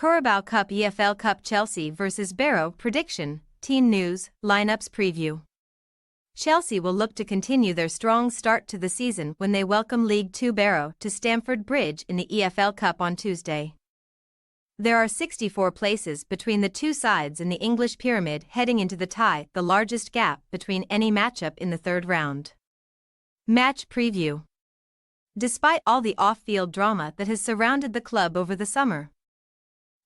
Carabao Cup EFL Cup Chelsea vs Barrow prediction, team news, lineups preview. Chelsea will look to continue their strong start to the season when they welcome League Two Barrow to Stamford Bridge in the EFL Cup on Tuesday. There are 64 places between the two sides in the English pyramid heading into the tie, the largest gap between any matchup in the third round. Match preview. Despite all the off-field drama that has surrounded the club over the summer,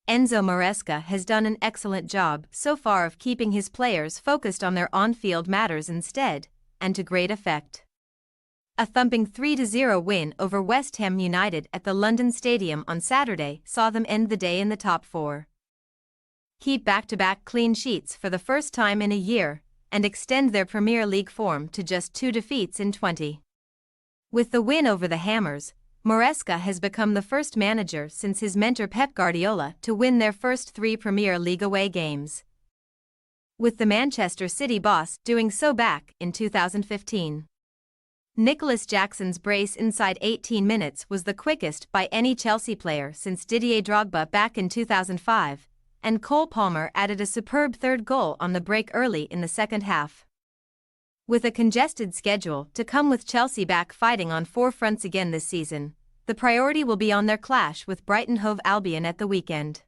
Enzo Maresca has done an excellent job so far of keeping his players focused on their on-field matters instead, and to great effect. A thumping 3-0 win over West Ham United at the London Stadium on Saturday saw them end the day in the top four, keep back-to-back clean sheets for the first time in a year, and extend their Premier League form to just 2 defeats in 20. With the win over the Hammers, Maresca has become the first manager since his mentor Pep Guardiola to win their first 3 Premier League away games, with the Manchester City boss doing so back in 2015. Nicholas Jackson's brace inside 18 minutes was the quickest by any Chelsea player since Didier Drogba back in 2005, and Cole Palmer added a superb third goal on the break early in the second half. With a congested schedule to come with Chelsea back fighting on 4 fronts again this season, the priority will be on their clash with Brighton Hove Albion at the weekend.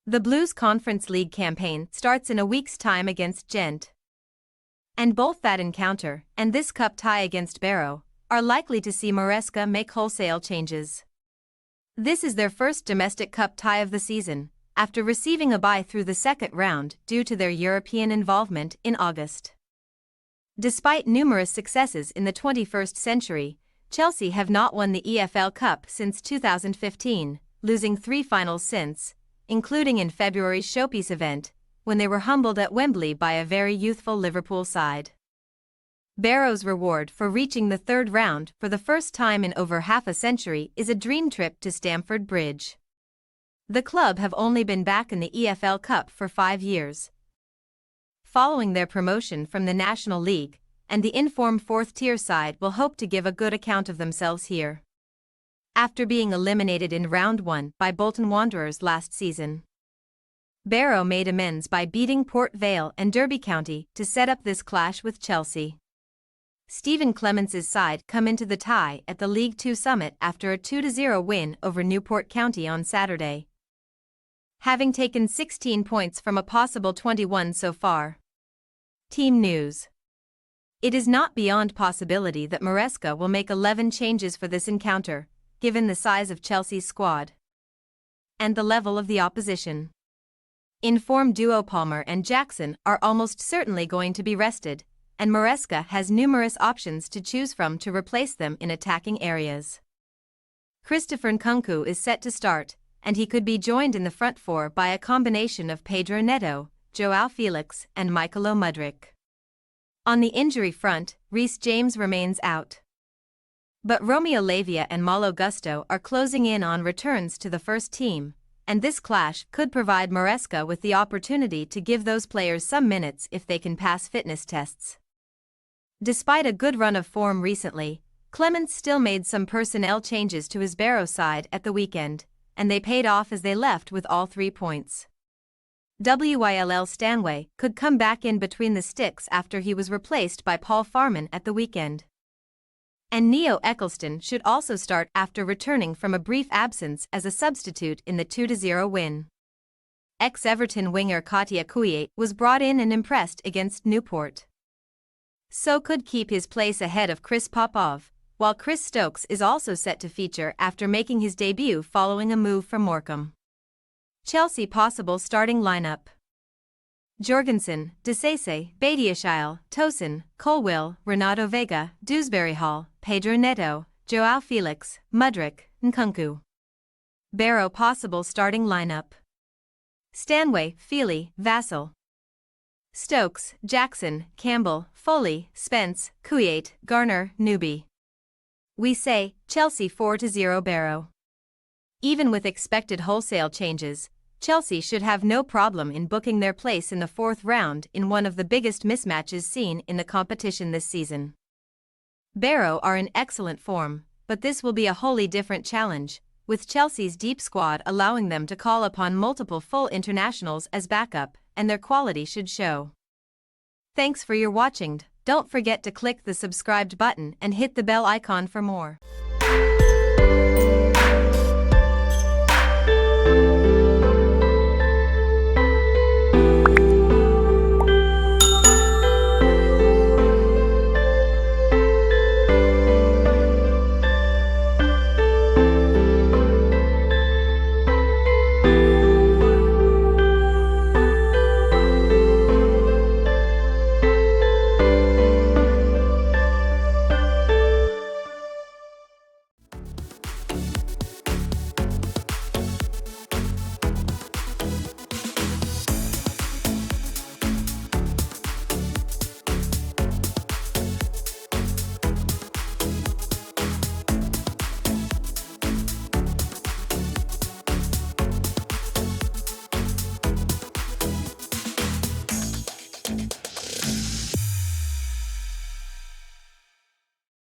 The Blues Conference League campaign starts in a week's time against Gent, and both that encounter and this cup tie against Barrow are likely to see Maresca make wholesale changes. This is their first domestic cup tie of the season, after receiving a bye through the second round due to their European involvement in August. Despite numerous successes in the 21st century, Chelsea have not won the EFL Cup since 2015, losing 3 finals since, including in February's showpiece event, when they were humbled at Wembley by a very youthful Liverpool side. Barrow's reward for reaching the third round for the first time in over half a century is a dream trip to Stamford Bridge. The club have only been back in the EFL Cup for 5 years, following their promotion from the National League, and the informed fourth-tier side will hope to give a good account of themselves here, after being eliminated in Round 1 by Bolton Wanderers last season. Barrow made amends by beating Port Vale and Derby County to set up this clash with Chelsea. Stephen Clemence's side come into the tie at the League Two summit after a 2-0 win over Newport County on Saturday, having taken 16 points from a possible 21 so far. Team news. It is not beyond possibility that Maresca will make 11 changes for this encounter, given the size of Chelsea's squad and the level of the opposition. In-form duo Palmer and Jackson are almost certainly going to be rested, and Maresca has numerous options to choose from to replace them in attacking areas. Christopher Nkunku is set to start, and he could be joined in the front four by a combination of Pedro Neto, João Felix, and Mykhailo Mudryk. On the injury front, Reece James remains out, but Romeo Lavia and Malo Gusto are closing in on returns to the first team, and this clash could provide Maresca with the opportunity to give those players some minutes if they can pass fitness tests. Despite a good run of form recently, Clemence still made some personnel changes to his Barrow side at the weekend, and they paid off as they left with all 3 points. Wyll Stanway could come back in between the sticks after he was replaced by Paul Farman at the weekend, and Neo Eccleston should also start after returning from a brief absence as a substitute in the 2-0 win. Ex-Everton winger Katia Kouyaté was brought in and impressed against Newport, so could keep his place ahead of Chris Popov, while Chris Stokes is also set to feature after making his debut following a move from Morecambe. Chelsea possible starting lineup: Jorgensen, Disase, Badiashile, Tosin, Colwill, Renato Vega, Dewsbury Hall, Pedro Neto, João Felix, Mudryk, Nkunku. Barrow possible starting lineup: Stanway, Feely, Vassell, Stokes, Jackson, Campbell, Foley, Spence, Kouyaté, Garner, Newby. We say, Chelsea 4-0 Barrow. Even with expected wholesale changes, Chelsea should have no problem in booking their place in the 4th round in one of the biggest mismatches seen in the competition this season. Barrow are in excellent form, but this will be a wholly different challenge, with Chelsea's deep squad allowing them to call upon multiple full internationals as backup, and their quality should show. Thanks for your watching. Don't forget to click the subscribed button and hit the bell icon for more.